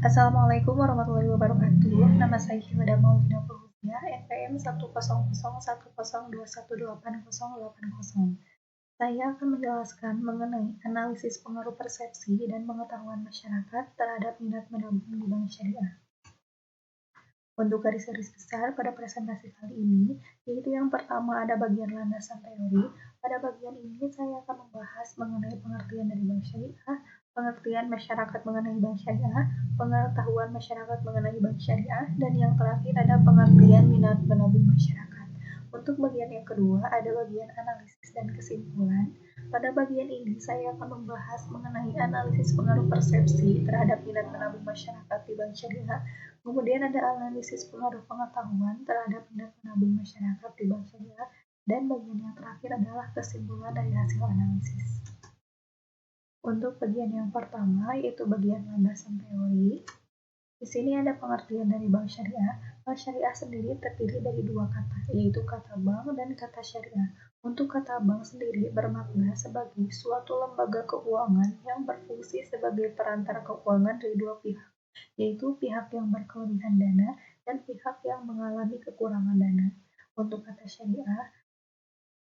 Assalamualaikum warahmatullahi wabarakatuh. Nama saya Hilda Maulida Fauzia, NPM 1001012180080. Saya akan menjelaskan mengenai analisis pengaruh persepsi dan pengetahuan masyarakat terhadap minat menabung di bank syariah. Untuk garis-garis besar pada presentasi kali ini, yaitu yang pertama ada bagian landasan teori. Pada bagian ini saya akan membahas mengenai pengertian dari bank syariah, pengertian masyarakat mengenai bank syariah, pengetahuan masyarakat mengenai bank syariah, dan yang terakhir ada pengertian minat menabung masyarakat. Untuk bagian yang kedua ada bagian analisis dan kesimpulan. Pada bagian ini saya akan membahas mengenai analisis pengaruh persepsi terhadap minat menabung masyarakat di bank syariah. Kemudian ada analisis pengaruh pengetahuan terhadap minat menabung masyarakat di bank syariah, dan bagian yang terakhir adalah kesimpulan dari hasil analisis. Untuk bagian yang pertama yaitu bagian landasan teori. Di sini ada pengertian dari bank syariah. Bank syariah sendiri terdiri dari dua kata, yaitu kata bank dan kata syariah. Untuk kata bank sendiri bermakna sebagai suatu lembaga keuangan yang berfungsi sebagai perantara keuangan dari dua pihak, yaitu pihak yang berkelebihan dana dan pihak yang mengalami kekurangan dana. Untuk kata syariah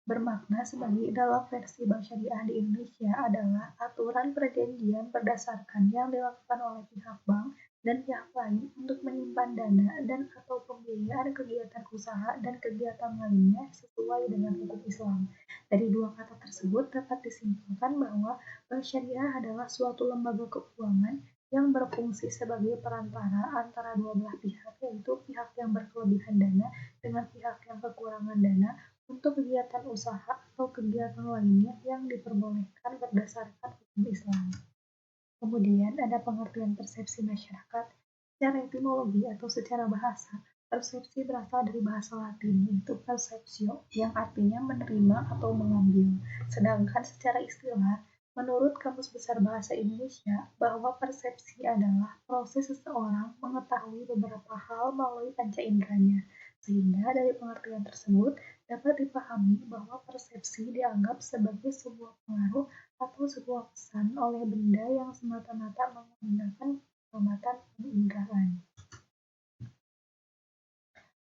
bermakna sebagai dalam versi bank syariah di Indonesia adalah aturan perjanjian berdasarkan yang dilakukan oleh pihak bank dan pihak lain untuk menyimpan dana dan atau pembiayaan kegiatan usaha dan kegiatan lainnya sesuai dengan hukum Islam. Dari dua kata tersebut dapat disimpulkan bahwa bank syariah adalah suatu lembaga keuangan yang berfungsi sebagai perantara antara dua belah pihak, yaitu pihak yang berkelebihan dana dengan pihak yang kekurangan dana untuk kegiatan usaha atau kegiatan lainnya yang diperbolehkan berdasarkan hukum Islam. Kemudian ada pengertian persepsi masyarakat. Secara etimologi atau secara bahasa, persepsi berasal dari bahasa Latin, yaitu perceptio, yang artinya menerima atau mengambil. Sedangkan secara istilah, menurut Kamus Besar Bahasa Indonesia, bahwa persepsi adalah proses seseorang mengetahui beberapa hal melalui panca inderanya. Sehingga dari pengertian tersebut dapat dipahami bahwa persepsi dianggap sebagai sebuah pengaruh atau sebuah pesan oleh benda yang semata-mata menggunakan pengamatan penginderaan.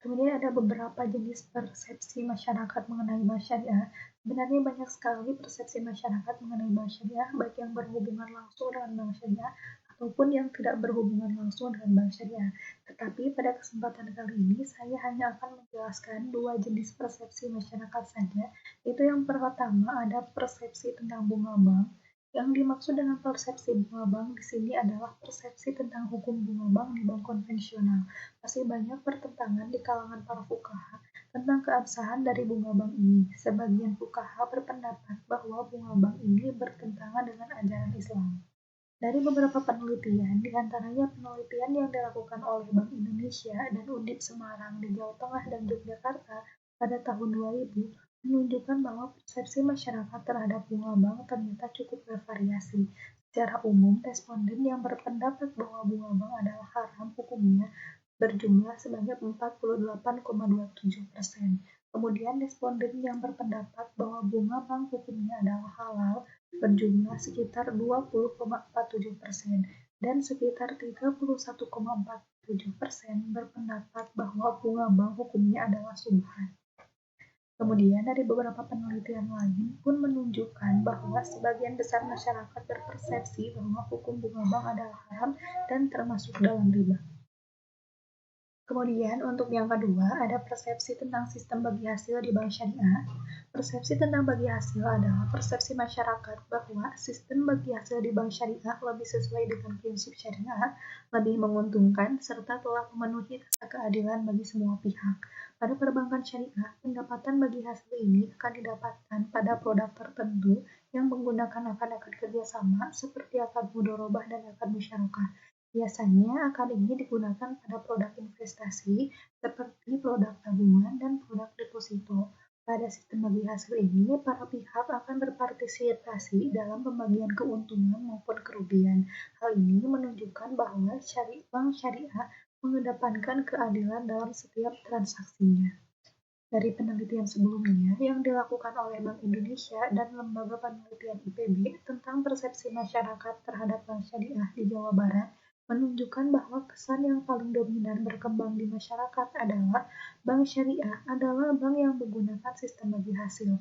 Kemudian ada beberapa jenis persepsi masyarakat mengenai bank syariah. Sebenarnya banyak sekali persepsi masyarakat mengenai bank syariah, baik yang berhubungan langsung dengan bank syariah ataupun yang tidak berhubungan langsung dengan bank syariah. Tetapi pada kesempatan kali ini saya hanya akan menjelaskan dua jenis persepsi masyarakat saja, yaitu yang pertama ada persepsi tentang bunga bank. Yang dimaksud dengan persepsi bunga bank di sini adalah persepsi tentang hukum bunga bank di bank konvensional. Masih banyak pertentangan di kalangan para fuqaha tentang keabsahan dari bunga bank ini. Sebagian fuqaha berpendapat bahwa bunga bank ini bertentangan dengan ajaran Islam. Dari beberapa penelitian, diantaranya penelitian yang dilakukan oleh Bank Indonesia dan Undip Semarang di Jawa Tengah dan Yogyakarta pada tahun 2000, menunjukkan bahwa persepsi masyarakat terhadap bunga bank ternyata cukup bervariasi. Secara umum, responden yang berpendapat bahwa bunga bank adalah haram hukumnya berjumlah sebanyak 48,27%. Kemudian responden yang berpendapat bahwa bunga bank hukumnya adalah halal berjumlah sekitar 20,47%, dan sekitar 31,47% berpendapat bahwa bunga bank hukumnya adalah subhan. Kemudian dari beberapa penelitian lain pun menunjukkan bahwa sebagian besar masyarakat berpersepsi bahwa hukum bunga bank adalah haram dan termasuk dalam riba. Kemudian untuk yang kedua ada persepsi tentang sistem bagi hasil di bank syariah. Persepsi tentang bagi hasil adalah persepsi masyarakat bahwa sistem bagi hasil di bank syariah lebih sesuai dengan prinsip syariah, lebih menguntungkan, serta telah memenuhi rasa keadilan bagi semua pihak. Pada perbankan syariah, pendapatan bagi hasil ini akan didapatkan pada produk tertentu yang menggunakan akad-akad kerjasama seperti akad mudharabah dan akad musyarakah. Biasanya akad ini digunakan pada produk investasi seperti produk tabungan dan produk deposito. Pada sistem bagi hasil ini, para pihak akan berpartisipasi dalam pembagian keuntungan maupun kerugian. Hal ini menunjukkan bahwa bank syariah mengedepankan keadilan dalam setiap transaksinya. Dari penelitian sebelumnya yang dilakukan oleh Bank Indonesia dan Lembaga Penelitian IPB tentang persepsi masyarakat terhadap bank syariah di Jawa Barat, menunjukkan bahwa kesan yang paling dominan berkembang di masyarakat adalah bank syariah adalah bank yang menggunakan sistem bagi hasil,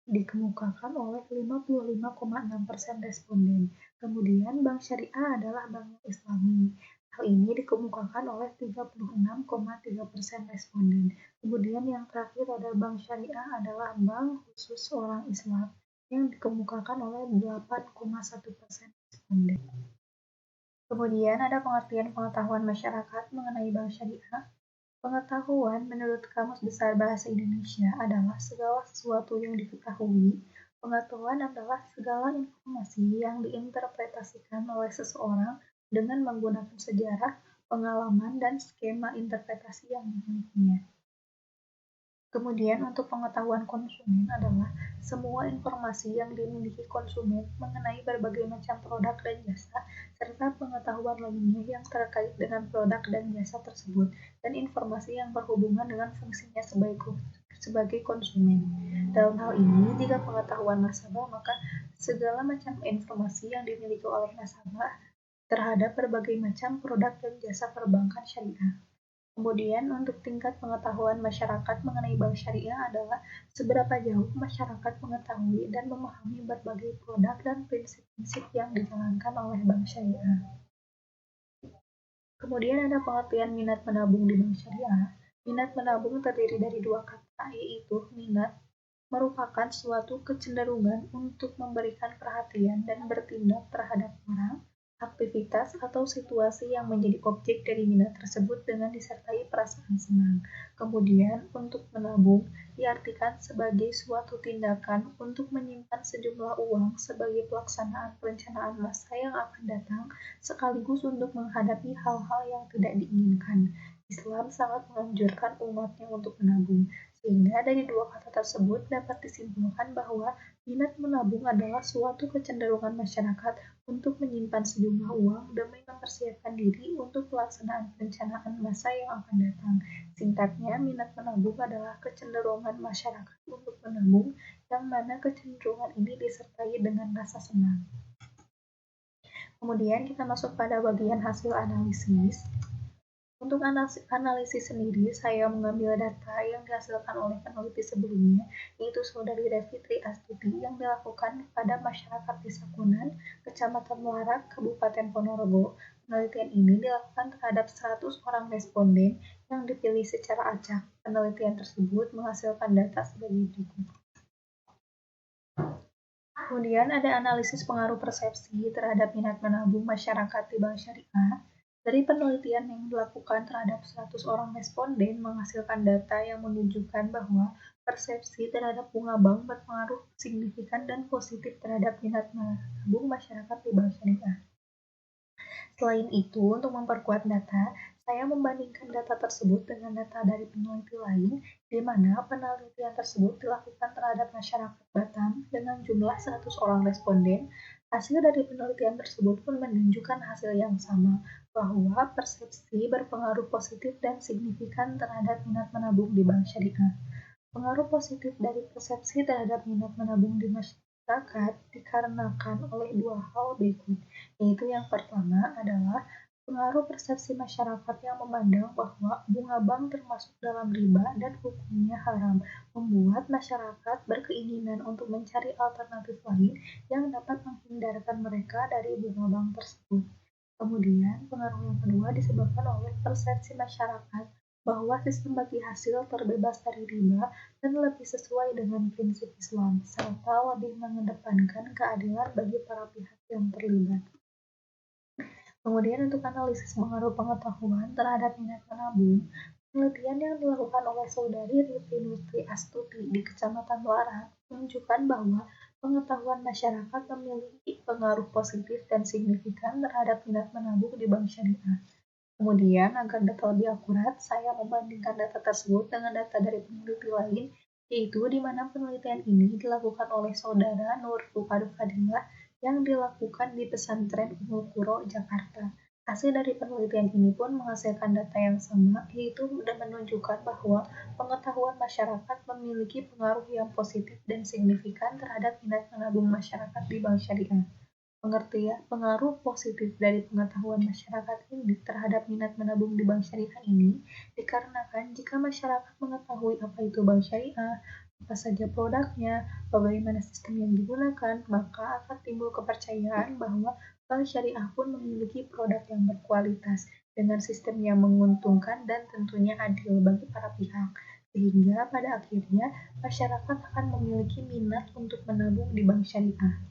dikemukakan oleh 55,6% responden. Kemudian bank syariah adalah bank yang islami. Hal ini dikemukakan oleh 36,3% responden. Kemudian yang terakhir adalah bank syariah adalah bank khusus orang Islam yang dikemukakan oleh 8,1% responden. Kemudian ada pengertian pengetahuan masyarakat mengenai bank syariah. Pengetahuan menurut Kamus Besar Bahasa Indonesia adalah segala sesuatu yang diketahui. Pengetahuan adalah segala informasi yang diinterpretasikan oleh seseorang dengan menggunakan sejarah, pengalaman, dan skema interpretasi yang dimilikinya. Kemudian untuk pengetahuan konsumen adalah semua informasi yang dimiliki konsumen mengenai berbagai macam produk dan jasa, serta pengetahuan lainnya yang terkait dengan produk dan jasa tersebut, dan informasi yang berhubungan dengan fungsinya sebagai konsumen. Dalam hal ini, jika pengetahuan nasabah, maka segala macam informasi yang dimiliki oleh nasabah terhadap berbagai macam produk dan jasa perbankan syariah. Kemudian untuk tingkat pengetahuan masyarakat mengenai bank syariah adalah seberapa jauh masyarakat mengetahui dan memahami berbagai produk dan prinsip-prinsip yang dijalankan oleh bank syariah. Kemudian ada pengertian minat menabung di bank syariah. Minat menabung terdiri dari dua kata, yaitu minat merupakan suatu kecenderungan untuk memberikan perhatian dan bertindak terhadap orang, aktivitas, atau situasi yang menjadi objek dari minat tersebut dengan disertai perasaan senang. Kemudian, untuk menabung diartikan sebagai suatu tindakan untuk menyimpan sejumlah uang sebagai pelaksanaan perencanaan masa yang akan datang, sekaligus untuk menghadapi hal-hal yang tidak diinginkan. Islam sangat menganjurkan umatnya untuk menabung. Sehingga dari dua kata tersebut dapat disimpulkan bahwa minat menabung adalah suatu kecenderungan masyarakat untuk menyimpan sejumlah uang demi mempersiapkan diri untuk pelaksanaan perencanaan masa yang akan datang. Singkatnya, minat menabung adalah kecenderungan masyarakat untuk menabung yang mana kecenderungan ini disertai dengan rasa senang. Kemudian kita masuk pada bagian hasil analisis. Untuk analisis sendiri, saya mengambil data yang dihasilkan oleh peneliti sebelumnya, yaitu Saudari Revitri Astuti yang dilakukan pada masyarakat Desa Kunan, Kecamatan Muara, Kabupaten Ponorogo. Penelitian ini dilakukan terhadap 100 orang responden yang dipilih secara acak. Penelitian tersebut menghasilkan data sebagai berikut. Kemudian ada analisis pengaruh persepsi terhadap minat menabung masyarakat di bank syariah. Dari penelitian yang dilakukan terhadap 100 orang responden menghasilkan data yang menunjukkan bahwa persepsi terhadap bunga bank berpengaruh signifikan dan positif terhadap minat menabung masyarakat di bank syariah. Selain itu, untuk memperkuat data, saya membandingkan data tersebut dengan data dari peneliti lain, di mana penelitian tersebut dilakukan terhadap masyarakat Batam dengan jumlah 100 orang responden. Hasil dari penelitian tersebut pun menunjukkan hasil yang sama, bahwa persepsi berpengaruh positif dan signifikan terhadap minat menabung di bank syariah. Pengaruh positif dari persepsi terhadap minat menabung di masyarakat dikarenakan oleh dua hal berikut, yaitu yang pertama adalah pengaruh persepsi masyarakat yang memandang bahwa bunga bank termasuk dalam riba dan hukumnya haram, membuat masyarakat berkeinginan untuk mencari alternatif lain yang dapat menghindarkan mereka dari bunga bank tersebut. Kemudian, pengaruh yang kedua disebabkan oleh persepsi masyarakat bahwa sistem bagi hasil terbebas dari riba dan lebih sesuai dengan prinsip Islam, serta lebih mengedepankan keadilan bagi para pihak yang terlibat. Kemudian untuk analisis pengaruh pengetahuan terhadap minat menabung, penelitian yang dilakukan oleh Saudari Revitri Astuti di Kecamatan Muara menunjukkan bahwa pengetahuan masyarakat memiliki pengaruh positif dan signifikan terhadap minat menabung di bank syariah. Kemudian, agar data lebih akurat, saya membandingkan data tersebut dengan data dari peneliti lain, yaitu di mana penelitian ini dilakukan oleh Saudara Nur Fukadu Fadilah yang dilakukan di Pesantren Ummul Qura, Jakarta. Hasil dari penelitian ini pun menghasilkan data yang sama, yaitu menunjukkan bahwa pengetahuan masyarakat memiliki pengaruh yang positif dan signifikan terhadap minat menabung masyarakat di bank syariah. Pengaruh positif dari pengetahuan masyarakat ini terhadap minat menabung di bank syariah ini dikarenakan jika masyarakat mengetahui apa itu bank syariah, apa saja produknya, bagaimana sistem yang digunakan, maka akan timbul kepercayaan bahwa bank syariah pun memiliki produk yang berkualitas dengan sistem yang menguntungkan dan tentunya adil bagi para pihak. Sehingga pada akhirnya masyarakat akan memiliki minat untuk menabung di bank syariah.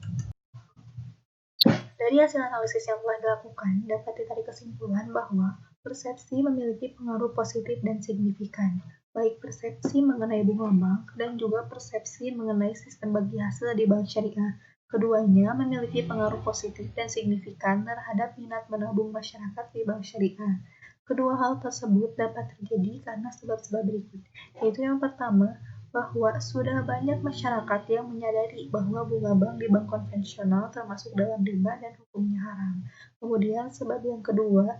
Dari hasil analisis yang telah dilakukan, dapat ditarik kesimpulan bahwa persepsi memiliki pengaruh positif dan signifikan, baik persepsi mengenai bunga bank dan juga persepsi mengenai sistem bagi hasil di bank syariah. Keduanya memiliki pengaruh positif dan signifikan terhadap minat menabung masyarakat di bank syariah. Kedua hal tersebut dapat terjadi karena sebab-sebab berikut, yaitu yang pertama, bahwa sudah banyak masyarakat yang menyadari bahwa bunga bank di bank konvensional termasuk dalam riba dan hukumnya haram. Kemudian sebab yang kedua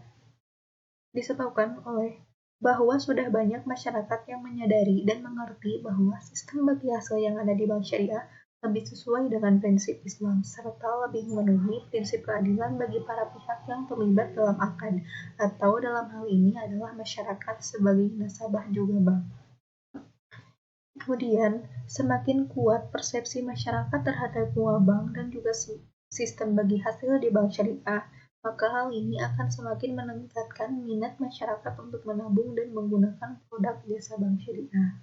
disebabkan oleh bahwa sudah banyak masyarakat yang menyadari dan mengerti bahwa sistem bagi hasil yang ada di bank syariah lebih sesuai dengan prinsip Islam, serta lebih memenuhi prinsip keadilan bagi para pihak yang terlibat dalam akad, atau dalam hal ini adalah masyarakat sebagai nasabah juga bank. Kemudian, semakin kuat persepsi masyarakat terhadap bunga bank dan juga sistem bagi hasil di bank syariah, maka hal ini akan semakin meningkatkan minat masyarakat untuk menabung dan menggunakan produk jasa bank syariah.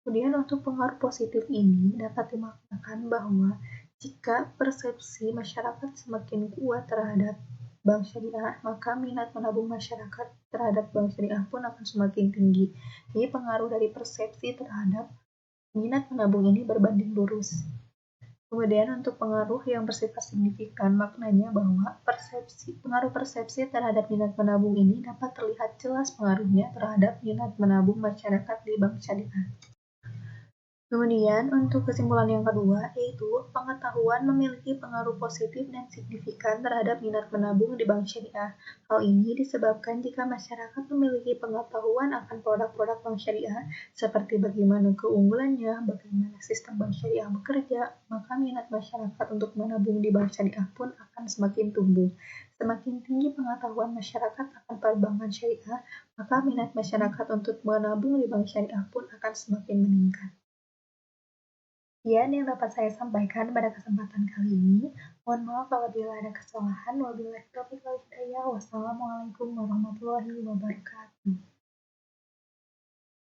Kemudian untuk pengaruh positif ini dapat dimaknakan bahwa jika persepsi masyarakat semakin kuat terhadap bank syariah, maka minat menabung masyarakat terhadap bank syariah pun akan semakin tinggi. Ini pengaruh dari persepsi terhadap minat menabung ini berbanding lurus. Kemudian untuk pengaruh yang bersifat signifikan, maknanya bahwa pengaruh persepsi terhadap minat menabung ini dapat terlihat jelas pengaruhnya terhadap minat menabung masyarakat di bank syariah. Kemudian untuk kesimpulan yang kedua, yaitu pengetahuan memiliki pengaruh positif dan signifikan terhadap minat menabung di bank syariah. Hal ini disebabkan jika masyarakat memiliki pengetahuan akan produk-produk bank syariah, seperti bagaimana keunggulannya, bagaimana sistem bank syariah bekerja, maka minat masyarakat untuk menabung di bank syariah pun akan semakin tumbuh. Semakin tinggi pengetahuan masyarakat akan perbankan syariah, maka minat masyarakat untuk menabung di bank syariah pun akan semakin meningkat. Sekian yang dapat saya sampaikan pada kesempatan kali ini. Mohon maaf apabila ada kesalahan. Wabillahi taufiq wal hidayah. Wassalamualaikum warahmatullahi wabarakatuh.